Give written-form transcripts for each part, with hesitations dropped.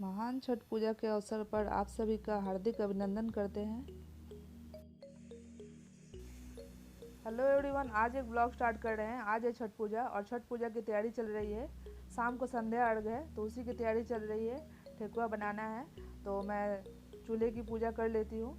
महान छठ पूजा के अवसर पर आप सभी का हार्दिक अभिनंदन करते हैं। हेलो एवरीवन, आज एक ब्लॉग स्टार्ट कर रहे हैं। आज है छठ पूजा और छठ पूजा की तैयारी चल रही है। शाम को संध्या अर्घ है तो उसी की तैयारी चल रही है। ठेकुआ बनाना है तो मैं चूल्हे की पूजा कर लेती हूँ।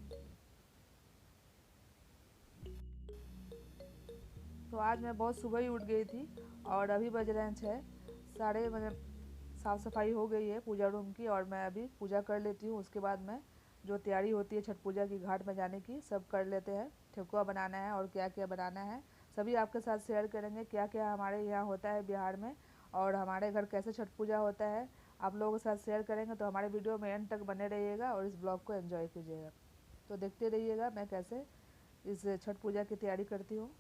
तो आज मैं बहुत सुबह ही उठ गई थी और अभी बज रहे हैं 6 साढ़े मतलब साफ़ सफाई हो गई है पूजा रूम की और मैं अभी पूजा कर लेती हूँ। उसके बाद मैं जो तैयारी होती है छठ पूजा की घाट में जाने की सब कर लेते हैं। ठेकुआ बनाना है और क्या क्या बनाना है सभी आपके साथ शेयर करेंगे। क्या क्या हमारे यहाँ होता है बिहार में और हमारे घर कैसे छठ पूजा होता है आप लोगों के साथ शेयर करेंगे। तो हमारे वीडियो में एंड तक बने रहिएगा और इस ब्लॉग को एंजॉय कीजिएगा। तो देखते रहिएगा मैं कैसे इस छठ पूजा की तैयारी करती हूँ।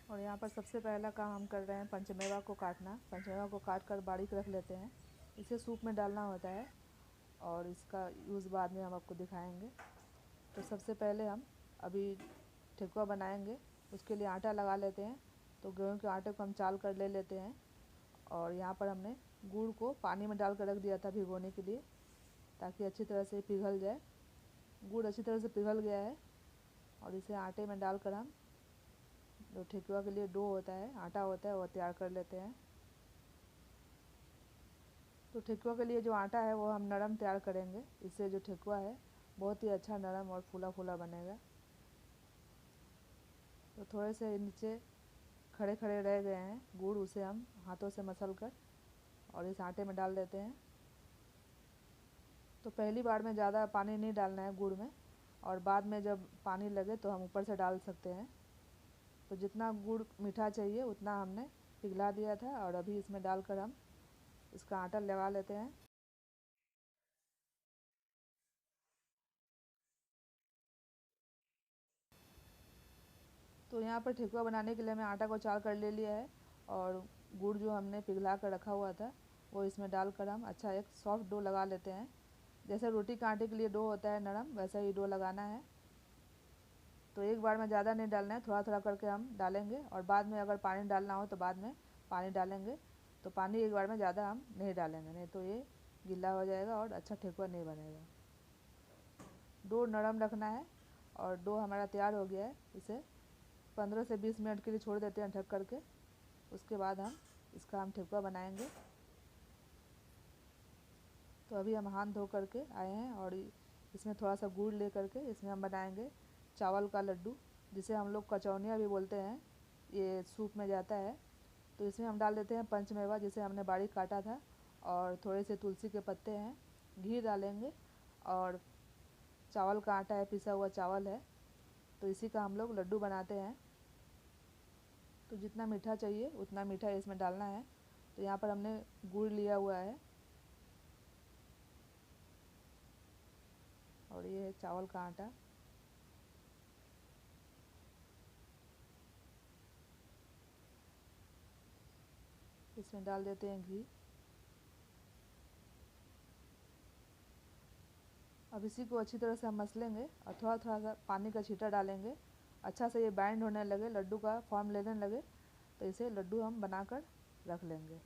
और यहाँ पर सबसे पहला काम हम कर रहे हैं पंचमेवा को काटना। पंचमेवा को काट कर बारीक रख लेते हैं। इसे सूप में डालना होता है और इसका यूज़ बाद में हम आपको दिखाएंगे। तो सबसे पहले हम अभी ठेकुआ बनाएंगे उसके लिए आटा लगा लेते हैं। तो गेहूं के आटे को हम चाल कर ले लेते हैं और यहाँ पर हमने गुड़ को पानी में डाल कर रख दिया था भिगोने के लिए ताकि अच्छी तरह से पिघल जाए। गुड़ अच्छी तरह से पिघल गया है और इसे आटे में डालकर हम जो ठेकुआ के लिए डो होता है आटा होता है वो तैयार कर लेते हैं। तो ठेकुआ के लिए जो आटा है वो हम नरम तैयार करेंगे। इससे जो ठेकुआ है बहुत ही अच्छा नरम और फूला फूला बनेगा। तो थोड़े से नीचे खड़े खड़े रह गए हैं गुड़, उसे हम हाथों से मसल कर और इस आटे में डाल देते हैं। तो पहली बार में ज़्यादा पानी नहीं डालना है गुड़ में और बाद में जब पानी लगे तो हम ऊपर से डाल सकते हैं। तो जितना गुड़ मीठा चाहिए उतना हमने पिघला दिया था और अभी इसमें डालकर हम इसका आटा लगा लेते हैं। तो यहाँ पर ठेकुआ बनाने के लिए हमें आटा को चाल कर ले लिया है और गुड़ जो हमने पिघला कर रखा हुआ था वो इसमें डालकर हम अच्छा एक सॉफ्ट डो लगा लेते हैं। जैसे रोटी के आटे के लिए डो होता है नरम, वैसा ही डो लगाना है। तो एक बार में ज़्यादा नहीं डालना है, थोड़ा थोड़ा करके हम डालेंगे और बाद में अगर पानी डालना हो तो बाद में पानी डालेंगे। तो पानी एक बार में ज़्यादा हम नहीं डालेंगे, नहीं तो ये गीला हो जाएगा और अच्छा ठेकुआ नहीं बनेगा। डो नरम रखना है और डो हमारा तैयार हो गया है। इसे 15 से 20 मिनट के लिए छोड़ देते हैं ढक करके। उसके बाद हम इसका ठेकुआ बनाएंगे। तो अभी हम हाथ धो करके आए हैं और इसमें थोड़ा सा गुड़ ले करके इसमें हम बनाएंगे चावल का लड्डू, जिसे हम लोग कचौनिया भी बोलते हैं। ये सूप में जाता है। तो इसमें हम डाल देते हैं पंचमेवा जिसे हमने बारीक काटा था और थोड़े से तुलसी के पत्ते हैं। घी डालेंगे और चावल का आटा है, पिसा हुआ चावल है। तो इसी का हम लोग लड्डू बनाते हैं। तो जितना मीठा चाहिए उतना मीठा इसमें डालना है। तो यहाँ पर हमने गुड़ लिया हुआ है और ये है चावल का आटा। इसमें डाल देते हैं घी। अब इसी को अच्छी तरह से हम मसलेंगे और थोड़ा थोड़ा सा पानी का छींटा डालेंगे। अच्छा से ये बाइंड होने लगे, लड्डू का फॉर्म लेने लगे तो इसे लड्डू हम बनाकर रख लेंगे।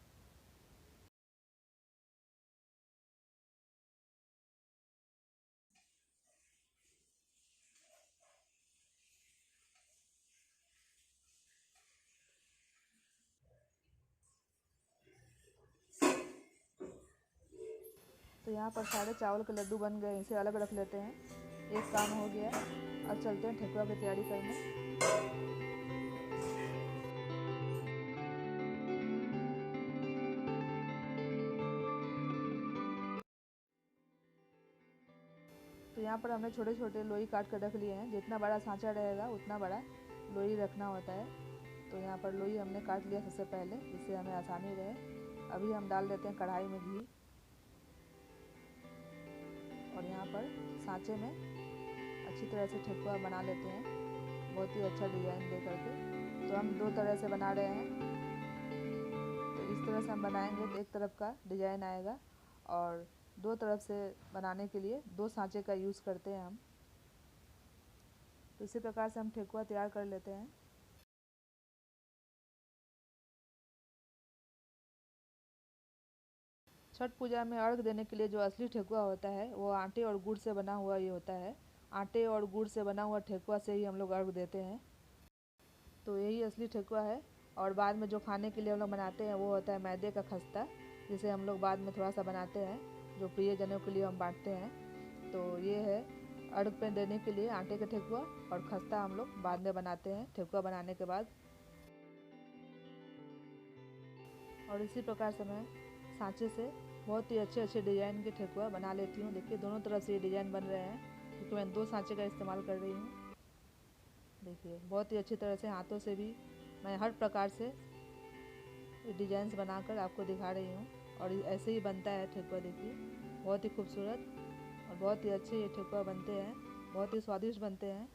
तो यहाँ पर सारे चावल के लड्डू बन गए, इसे अलग रख लेते हैं। एक काम हो गया। अब चलते हैं ठेकुआ की तैयारी करने। तो यहाँ पर हमने छोटे छोटे लोई काट कर रख लिए हैं। जितना बड़ा सांचा रहेगा उतना बड़ा लोई रखना होता है। तो यहाँ पर लोई हमने काट लिया सबसे पहले, जिससे हमें आसानी रहे। अभी हम डाल देते हैं कढ़ाई में घी और यहाँ पर सांचे में अच्छी तरह से ठेकुआ बना लेते हैं, बहुत ही अच्छा डिज़ाइन दे करके। तो हम दो तरह से बना रहे हैं। तो इस तरह से हम बनाएंगे तो एक तरफ का डिज़ाइन आएगा और दो तरफ से बनाने के लिए 2 सांचे का यूज़ करते हैं हम। तो इसी प्रकार से हम ठेकुआ तैयार कर लेते हैं। छठ पूजा में अर्घ देने के लिए जो असली ठेकुआ होता है वो आटे और गुड़ से बना हुआ ये होता है। आटे और गुड़ से बना हुआ ठेकुआ से ही हम लोग अर्घ देते हैं। तो यही असली ठेकुआ है। और बाद में जो खाने के लिए हम लोग बनाते हैं वो होता है मैदे का खस्ता, जिसे हम लोग बाद में थोड़ा सा बनाते हैं, जो प्रियजनों के लिए हम बांटते हैं। तो ये है अर्घ पे देने के लिए आटे का ठेकुआ, और खस्ता हम लोग बाद में बनाते हैं ठेकुआ बनाने के बाद। और इसी प्रकार से मैं सांचे से बहुत ही अच्छे अच्छे डिज़ाइन के ठेकुआ बना लेती हूँ। देखिए दोनों तरफ से ये डिज़ाइन बन रहे हैं, क्योंकि मैं 2 सांचे का इस्तेमाल कर रही हूँ। देखिए बहुत ही अच्छी तरह से हाथों से भी मैं हर प्रकार से डिज़ाइंस बनाकर आपको दिखा रही हूँ। और ऐसे ही बनता है ठेकुआ। देखिए बहुत ही खूबसूरत और बहुत ही अच्छे ये ठेकुआ बनते हैं, बहुत ही स्वादिष्ट बनते हैं।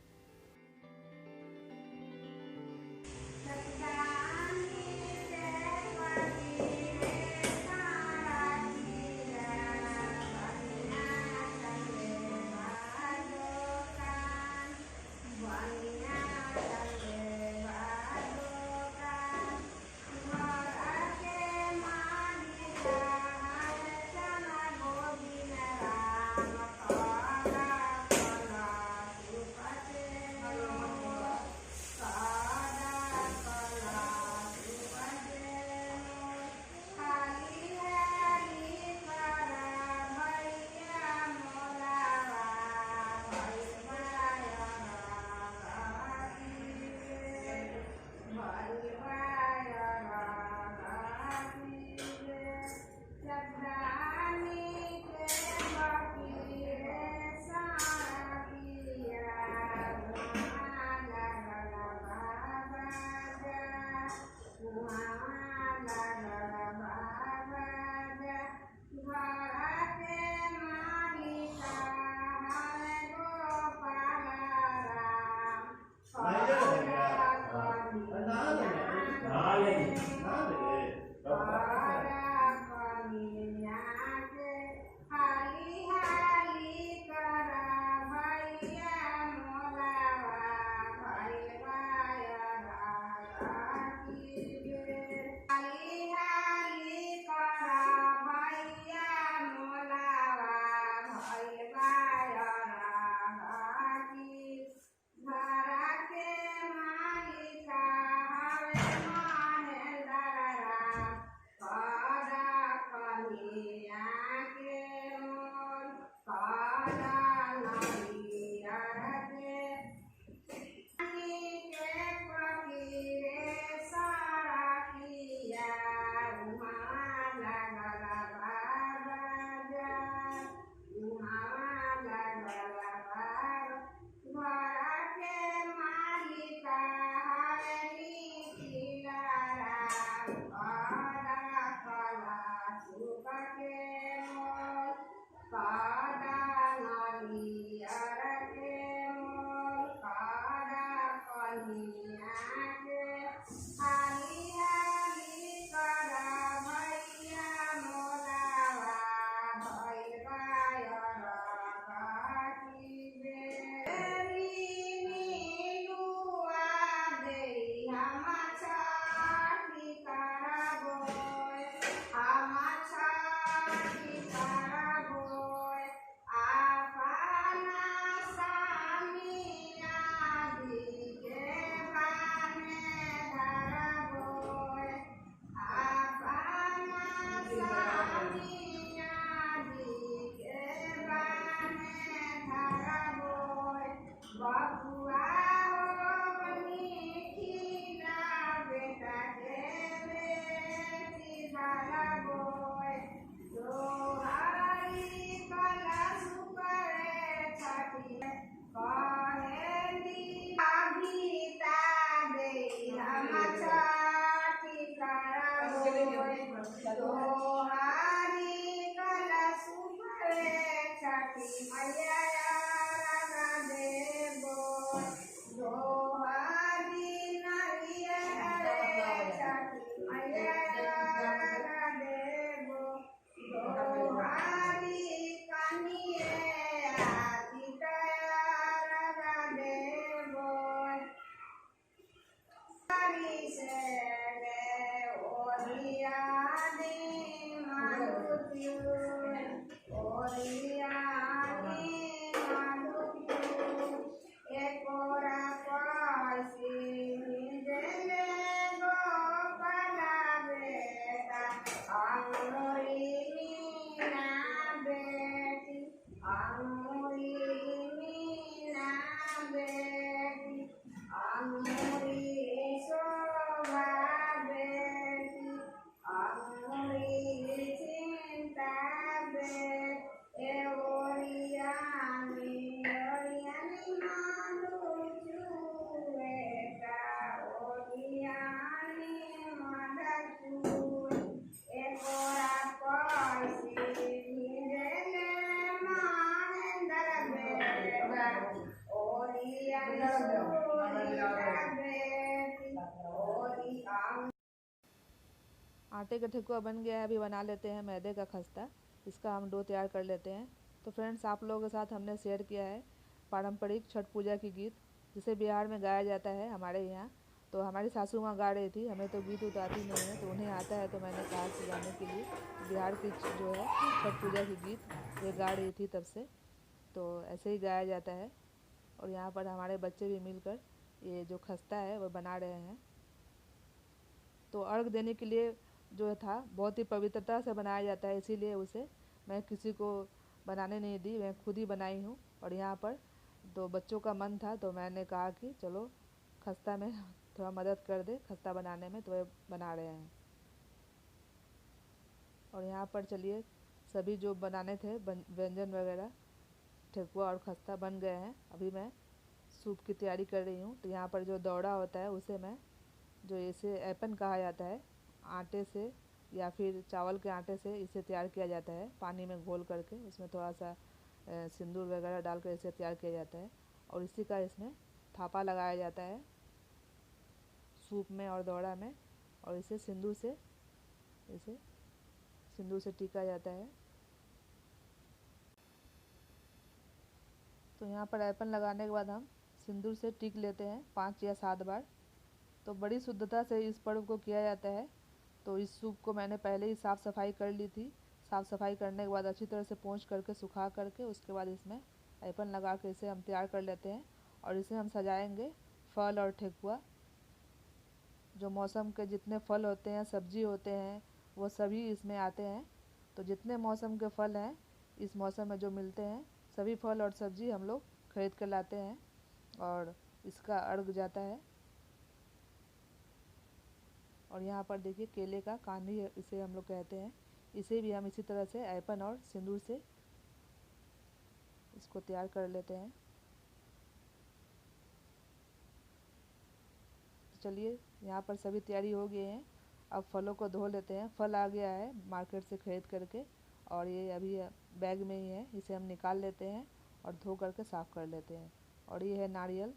आटे का ठेकुआ बन गया है। अभी बना लेते हैं मैदे का खस्ता। इसका हम डो तैयार कर लेते हैं। तो फ्रेंड्स, आप लोगों के साथ हमने शेयर किया है पारंपरिक छठ पूजा की गीत, जिसे बिहार में गाया जाता है हमारे यहाँ। तो हमारी सासू माँ गा रही थी, हमें तो गीत उतारती नहीं है, तो उन्हें आता है, तो मैंने कहा कि गाने के लिए। बिहार की जो है छठ पूजा की गीत ये गा रही थी तब से, तो ऐसे ही गाया जाता है। और यहाँ पर हमारे बच्चे भी मिलकर ये जो खस्ता है वो बना रहे हैं। तो अर्घ देने के लिए जो था बहुत ही पवित्रता से बनाया जाता है, इसीलिए उसे मैं किसी को बनाने नहीं दी, मैं खुद ही बनाई हूँ। और यहाँ पर दो बच्चों का मन था, तो मैंने कहा कि चलो खस्ता में थोड़ा मदद कर दे खस्ता बनाने में, तो वे बना रहे हैं। और यहाँ पर चलिए सभी जो बनाने थे व्यंजन वगैरह, ठेकुआ और खस्ता बन गए हैं। अभी मैं सूप की तैयारी कर रही हूँ। तो यहाँ पर जो दौड़ा होता है उसे मैं, जो इसे ऐपन कहा जाता है, आटे से या फिर चावल के आटे से इसे तैयार किया जाता है, पानी में घोल करके उसमें थोड़ा सा सिंदूर वगैरह डालकर इसे तैयार किया जाता है। और इसी का इसमें थापा लगाया जाता है सूप में और दौड़ा में, और इसे सिंदूर से टीका जाता है। तो यहाँ पर ऐपन लगाने के बाद हम सिंदूर से टीक लेते हैं 5 या 7 बार। तो बड़ी शुद्धता से इस पर्व को किया जाता है। तो इस सूप को मैंने पहले ही साफ़ सफाई कर ली थी। साफ़ सफाई करने के बाद अच्छी तरह से पोंछ करके सुखा करके उसके बाद इसमें ऐपन लगा के इसे हम तैयार कर लेते हैं। और इसे हम सजाएंगे फल और ठेकुआ। जो मौसम के जितने फल होते हैं, सब्जी होते हैं, वो सभी इसमें आते हैं। तो जितने मौसम के फल हैं इस मौसम में जो मिलते हैं, सभी फल और सब्जी हम लोग खरीद कर लाते हैं और इसका अर्घ जाता है। और यहाँ पर देखिए केले का कांदी इसे हम लोग कहते हैं। इसे भी हम इसी तरह से ऐपन और सिंदूर से इसको तैयार कर लेते हैं। तो चलिए यहाँ पर सभी तैयारी हो गए हैं। अब फलों को धो लेते हैं। फल आ गया है मार्केट से खरीद करके, और ये अभी बैग में ही है, इसे हम निकाल लेते हैं और धो करके साफ़ कर लेते हैं। और ये है नारियल,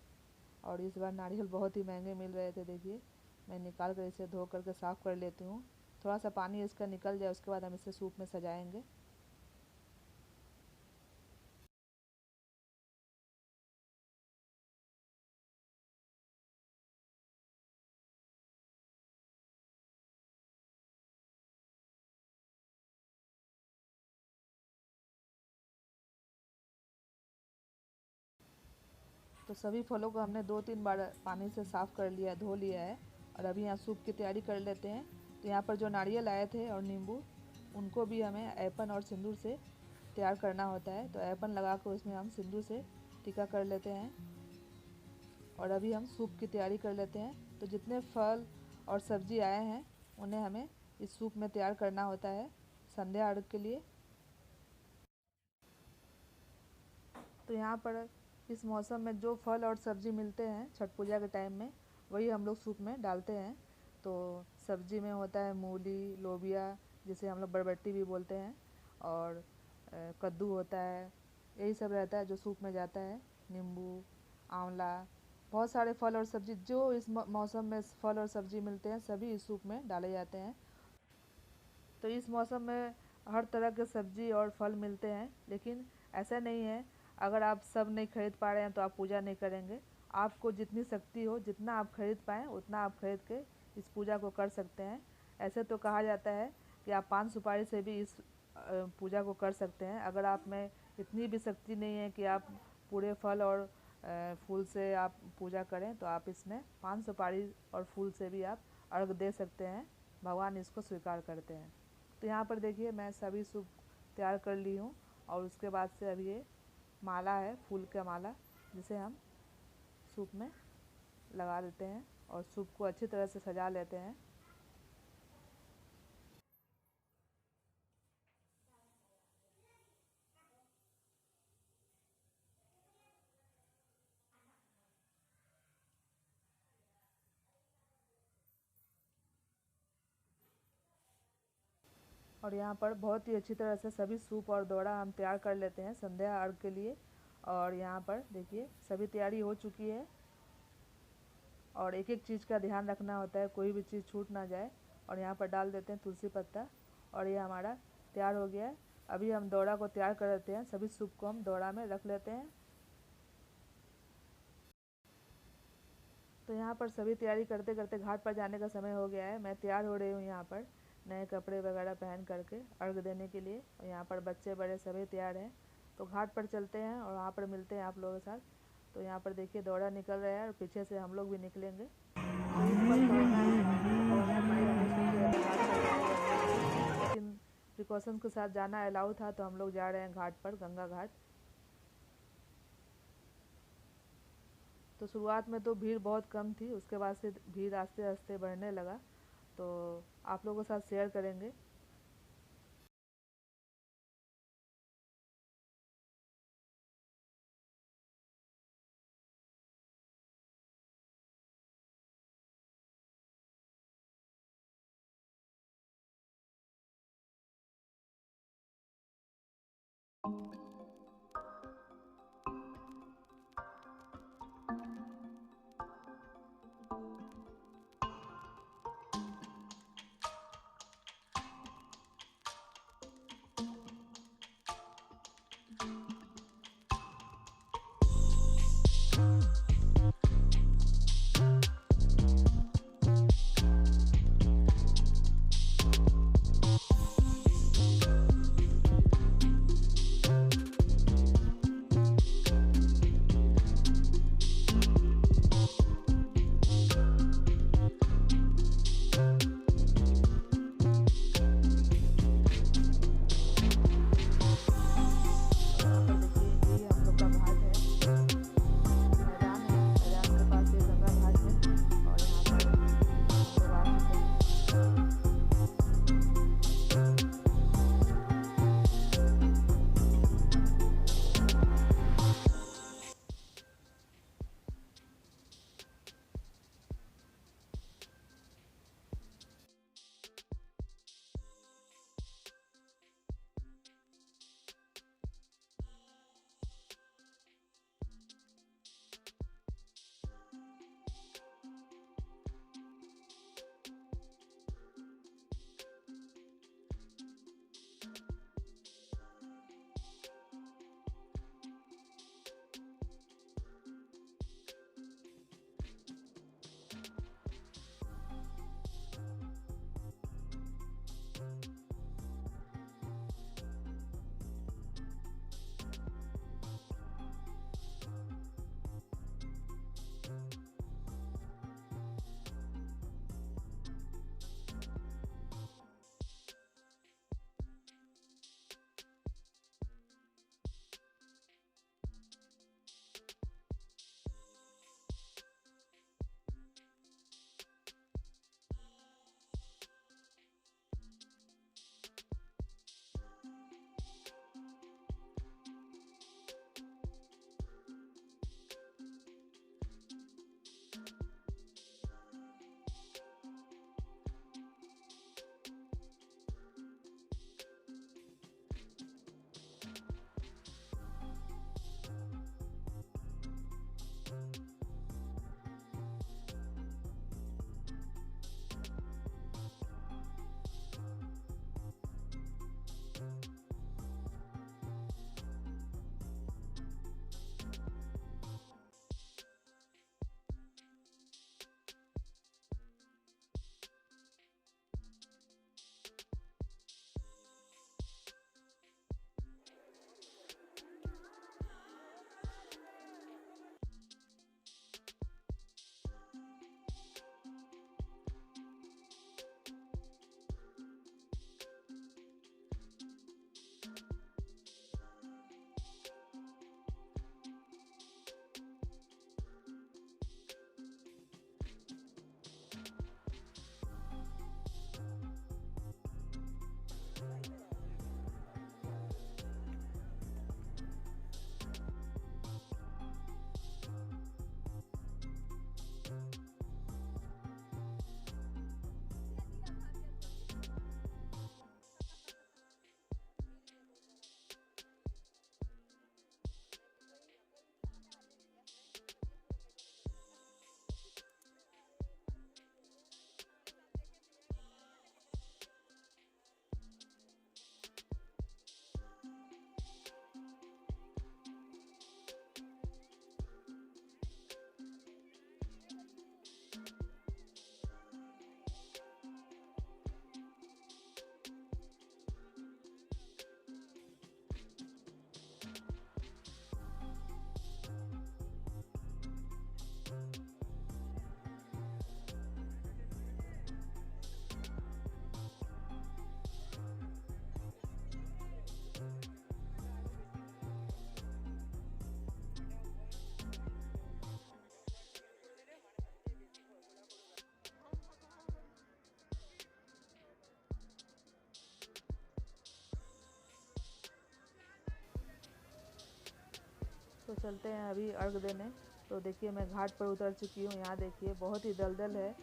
और इस बार नारियल बहुत ही महंगे मिल रहे थे। देखिए मैं निकाल कर इसे धो करके साफ़ कर लेती हूँ। थोड़ा सा पानी इसका निकल जाए, उसके बाद हम इसे सूप में सजाएंगे। तो सभी फलों को हमने 2-3 बार पानी से साफ़ कर लिया, धो लिया है। और अभी यहाँ सूप की तैयारी कर लेते हैं। तो यहाँ पर जो नारियल आए थे और नींबू, उनको भी हमें ऐपन और सिंदूर से तैयार करना होता है। तो ऐपन लगा कर उसमें हम सिंदूर से टीका कर लेते हैं। और अभी हम सूप की तैयारी कर लेते हैं। तो जितने फल और सब्जी आए हैं उन्हें हमें इस सूप में तैयार करना होता है संध्या अर्घ के लिए। तो यहाँ पर इस मौसम में जो फल और सब्ज़ी मिलते हैं छठ पूजा के टाइम में, वही हम लोग सूप में डालते हैं। तो सब्ज़ी में होता है मूली, लोबिया, जिसे हम लोग बरबट्टी भी बोलते हैं, और कद्दू होता है। यही सब रहता है जो सूप में जाता है। नींबू, आंवला, बहुत सारे फल और सब्ज़ी जो इस मौसम में फल और सब्ज़ी मिलते हैं, सभी इस सूप में डाले जाते हैं। तो इस मौसम में हर तरह के सब्ज़ी और फल मिलते हैं, लेकिन ऐसा नहीं है अगर आप सब नहीं खरीद पा रहे हैं तो आप पूजा नहीं करेंगे। आपको जितनी शक्ति हो, जितना आप खरीद पाएँ उतना आप खरीद के इस पूजा को कर सकते हैं। ऐसे तो कहा जाता है कि आप पान सुपारी से भी इस पूजा को कर सकते हैं। अगर आप में इतनी भी शक्ति नहीं है कि आप पूरे फल और फूल से आप पूजा करें, तो आप इसमें 5 सुपारी और फूल से भी आप अर्घ दे सकते हैं। भगवान इसको स्वीकार करते हैं। तो यहाँ पर देखिए मैं सभी सूप तैयार कर ली हूँ, और उसके बाद से अभी ये माला है, फूल का माला, जिसे हम सूप में लगा देते हैं और सूप को अच्छी तरह से सजा लेते हैं। और यहाँ पर बहुत ही अच्छी तरह से सभी सूप और दोड़ा हम तैयार कर लेते हैं संध्या अर्घ के लिए। और यहाँ पर देखिए सभी तैयारी हो चुकी है, और एक एक चीज़ का ध्यान रखना होता है, कोई भी चीज़ छूट ना जाए। और यहाँ पर डाल देते हैं तुलसी पत्ता, और ये हमारा तैयार हो गया है। अभी हम दोड़ा को तैयार कर लेते हैं, सभी सूप को हम दोड़ा में रख लेते हैं। तो यहाँ पर सभी तैयारी करते करते घाट पर जाने का समय हो गया है। मैं तैयार हो रही हूँ यहाँ पर नए कपड़े वगैरह पहन करके अर्घ देने के लिए। और यहाँ पर बच्चे बड़े सभी तैयार हैं। तो घाट पर चलते हैं और वहाँ पर मिलते हैं आप लोगों के साथ। तो यहाँ पर देखिए दौड़ा निकल रहा है और पीछे से हम लोग भी निकलेंगे। तो इस पर कोरोना है, कोरोना पड़ी हमें छूट गया था घाट पर जाने का, लेकिन प्रिकॉशंस के साथ जाना अलाउ था, तो हम लोग जा रहे हैं घाट पर, गंगा घाट। तो शुरुआत में तो भीड़ बहुत कम थी, उसके बाद से भीड़ आस्ते आस्ते बढ़ने लगा। तो आप लोगों के साथ शेयर करेंगे। तो चलते हैं अभी अर्घ देने। तो देखिए मैं घाट पर उतर चुकी हूँ। यहाँ देखिए बहुत ही दलदल है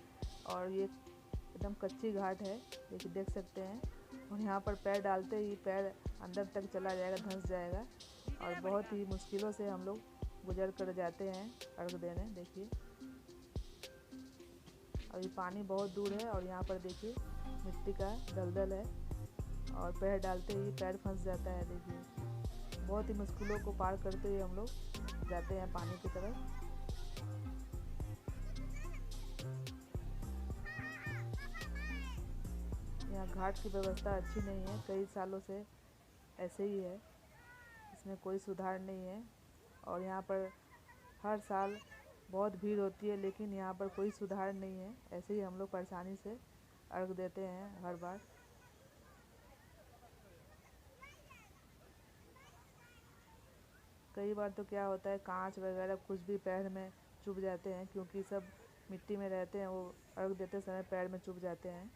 और ये एकदम कच्ची घाट है, देखिए देख सकते हैं। और यहाँ पर पैर डालते ही पैर अंदर तक चला जाएगा, धंस जाएगा। और बहुत ही मुश्किलों से हम लोग गुजर कर जाते हैं अर्घ देने। देखिए अभी पानी बहुत दूर है और यहाँ पर देखिए मिट्टी का दलदल है और पैर डालते ही पैर फंस जाता है। देखिए बहुत ही मुश्किलों को पार करते हुए हम लोग जाते हैं पानी की तरफ। यहाँ घाट की व्यवस्था अच्छी नहीं है, कई सालों से ऐसे ही है, इसमें कोई सुधार नहीं है। और यहाँ पर हर साल बहुत भीड़ होती है लेकिन यहाँ पर कोई सुधार नहीं है। ऐसे ही हम लोग परेशानी से अर्घ देते हैं हर बार। कई बार तो क्या होता है कांच वगैरह कुछ भी पैर में चुभ जाते हैं, क्योंकि सब मिट्टी में रहते हैं, वो अर्घ देते समय पैर में चुभ जाते हैं।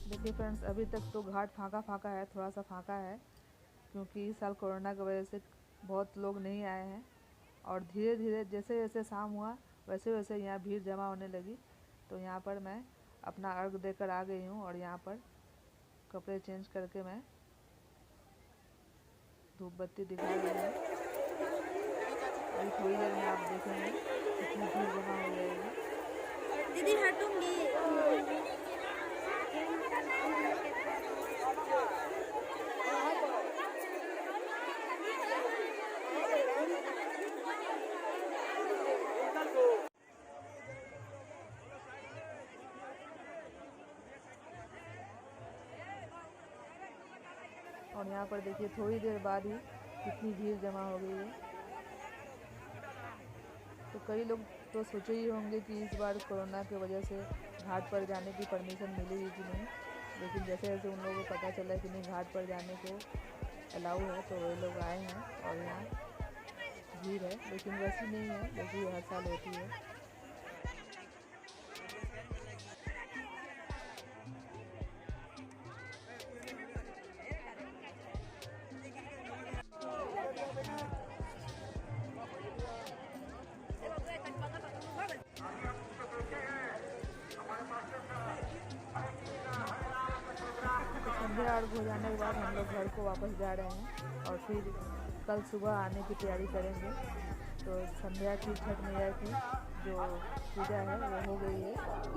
देखिए फ्रेंड्स अभी तक तो घाट फाँका फाँका है, थोड़ा सा फाँका है, क्योंकि इस साल कोरोना की वजह से बहुत लोग नहीं आए हैं। और धीरे धीरे जैसे जैसे शाम हुआ वैसे वैसे यहाँ भीड़ जमा होने लगी। तो यहाँ पर मैं अपना अर्घ देकर आ गई हूँ और यहाँ पर कपड़े चेंज करके मैं धूप बत्ती दिखा रही हूँ। अभी थोड़ी देर में आप देखेंगे कितनी भीड़ जमा हो जाएगी। दीदी हटूंगी। और यहाँ पर देखिए थोड़ी देर बाद ही कितनी भीड़ जमा हो गई है। तो कई लोग तो सोचे ही होंगे कि इस बार कोरोना की वजह से घाट पर जाने की परमिशन मिलेगी कि नहीं, लेकिन जैसे जैसे उन लोगों को पता चला कि नहीं घाट पर जाने को अलाउ है तो वे लोग आए हैं और यहाँ भीड़ है, लेकिन वैसी नहीं है जैसी हर साल होती है। तो संध्या अर्घ हो जाने के बाद हम लोग घर को वापस जा रहे हैं और फिर कल सुबह आने की तैयारी करेंगे। तो संध्या की छठ मैया की जो पूजा है वो हो गई है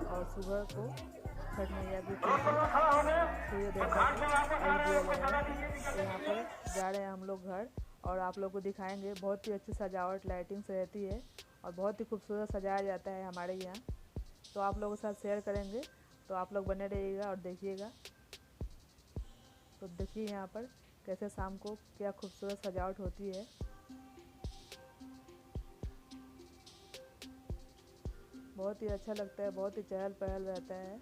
और सुबह को छठ मैया की सूर्योदय तक अर्घ दिया गया है। तो यहाँ पर जा रहे हैं हम लोग घर और आप लोग को दिखाएंगे। बहुत ही अच्छी सजावट लाइटिंग से रहती है और बहुत ही खूबसूरत सजाया जाता है हमारे यहाँ, तो आप लोगों के साथ शेयर करेंगे। तो आप लोग बने रहिएगा और देखिएगा। तो देखिए यहाँ पर कैसे शाम को क्या खूबसूरत सजावट होती है। बहुत ही अच्छा लगता है, बहुत ही चहल पहल रहता है।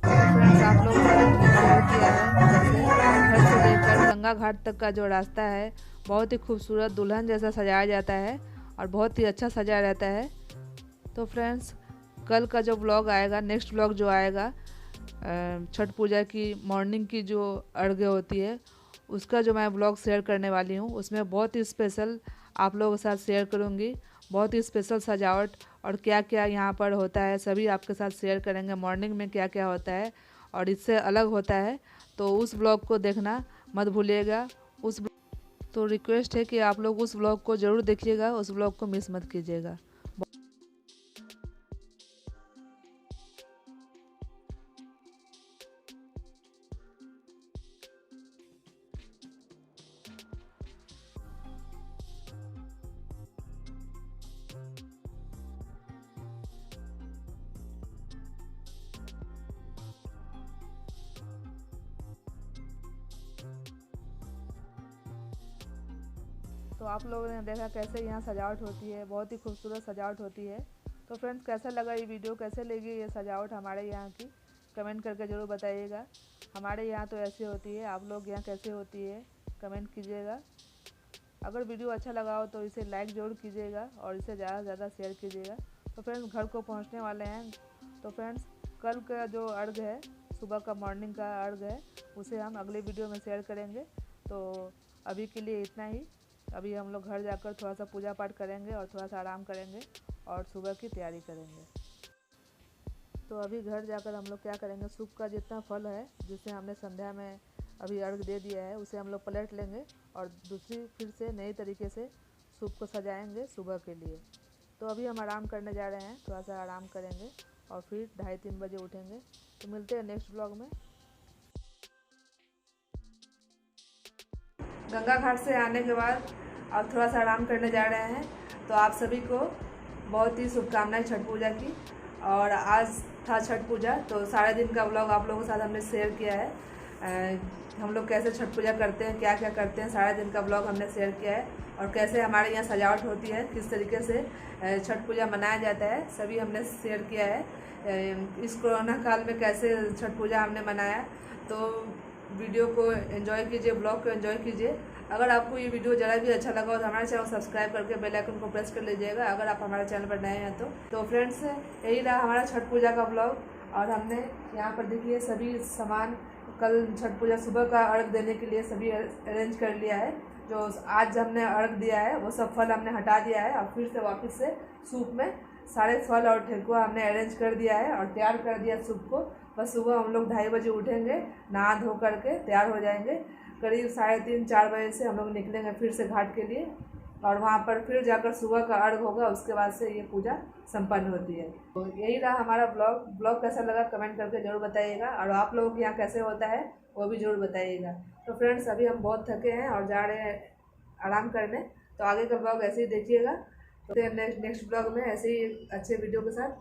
फ्रेंड्स आप लोग किया है जैसे घर से लेकर गंगा घाट तक का जो रास्ता है बहुत ही खूबसूरत दुल्हन जैसा सजाया जाता है और बहुत ही अच्छा सजाया रहता है। तो फ्रेंड्स कल का जो ब्लॉग आएगा, नेक्स्ट ब्लॉग जो आएगा छठ पूजा की मॉर्निंग की जो अर्घ्य होती है उसका जो मैं ब्लॉग शेयर करने वाली हूँ, उसमें बहुत ही स्पेशल आप लोगों के साथ शेयर करूँगी। बहुत ही स्पेशल सजावट और क्या क्या यहाँ पर होता है सभी आपके साथ शेयर करेंगे। मॉर्निंग में क्या क्या होता है और इससे अलग होता है, तो उस ब्लॉग को देखना मत भूलिएगा। तो रिक्वेस्ट है कि आप लोग उस ब्लॉग को ज़रूर देखिएगा, उस ब्लॉग को मिस मत कीजिएगा। तो आप लोगों ने देखा कैसे यहाँ सजावट होती है, बहुत ही खूबसूरत सजावट होती है। तो फ्रेंड्स कैसा लगा ये वीडियो, कैसे लगी ये सजावट हमारे यहाँ की, कमेंट करके ज़रूर बताइएगा। हमारे यहाँ तो ऐसे होती है, आप लोग यहाँ कैसे होती है कमेंट कीजिएगा। अगर वीडियो अच्छा लगा हो तो इसे लाइक ज़रूर कीजिएगा और इसे ज़्यादा से ज़्यादा शेयर कीजिएगा। तो फ्रेंड्स घर को पहुँचने वाले हैं। तो फ्रेंड्स कल का जो अर्घ है, सुबह का मॉर्निंग का अर्घ है, उसे हम अगले वीडियो में शेयर करेंगे। तो अभी के लिए इतना ही। अभी हम लोग घर जाकर थोड़ा सा पूजा पाठ करेंगे और थोड़ा सा आराम करेंगे और सुबह की तैयारी करेंगे। तो अभी घर जाकर हम लोग क्या करेंगे, सूप का जितना फल है जिसे हमने संध्या में अभी अर्घ दे दिया है उसे हम लोग पलट लेंगे और दूसरी फिर से नई तरीके से सूप को सजाएंगे सुबह के लिए। तो अभी हम आराम करने जा रहे हैं, थोड़ा सा आराम करेंगे और फिर 2:30-3 बजे उठेंगे। तो मिलते हैं नेक्स्ट ब्लॉग में। गंगा घाट से आने के बाद अब थोड़ा सा आराम करने जा रहे हैं। तो आप सभी को बहुत ही शुभकामनाएं छठ पूजा की। और आज था छठ पूजा, तो सारे दिन का व्लॉग आप लोगों के साथ हमने शेयर किया है। हम लोग कैसे छठ पूजा करते हैं, क्या क्या करते हैं, सारे दिन का व्लॉग हमने शेयर किया है। और कैसे हमारे यहाँ सजावट होती है, किस तरीके से छठ पूजा मनाया जाता है, सभी हमने शेयर किया है। इस कोरोना काल में कैसे छठ पूजा हमने मनाया। तो वीडियो को एंजॉय कीजिए, ब्लॉग को एंजॉय कीजिए। अगर आपको ये वीडियो ज़रा भी अच्छा लगा हो तो हमारे चैनल को सब्सक्राइब करके बेल आइकन को प्रेस कर लीजिएगा, अगर आप हमारे चैनल पर नए हैं तो फ्रेंड्स यही रहा हमारा छठ पूजा का ब्लॉग। और हमने यहाँ पर देखिए सभी सामान कल छठ पूजा सुबह का अर्घ देने के लिए सभी अरेंज कर लिया है। जो आज हमने अर्घ दिया है वो सब फल हमने हटा दिया है और फिर से वापस से सूप में सारे फल और ठेकुआ हमने अरेंज कर दिया है और तैयार कर दिया सूप को। बस सुबह हम लोग 2:30 बजे उठेंगे, नहा धो करके तैयार हो जाएंगे। करीब 3:30-4 बजे से हम लोग निकलेंगे फिर से घाट के लिए और वहाँ पर फिर जाकर सुबह का अर्घ होगा, उसके बाद से ये पूजा संपन्न होती है। तो यही रहा हमारा ब्लॉग कैसा लगा कमेंट करके ज़रूर बताइएगा और आप लोगों के यहाँ कैसे होता है वो भी ज़रूर बताइएगा। तो फ्रेंड्स अभी हम बहुत थके हैं और जा रहे हैं आराम करने। तो आगे का ब्लॉग ऐसे ही देखिएगा। तो नेक्स्ट ब्लॉग में ऐसे ही अच्छे वीडियो के साथ।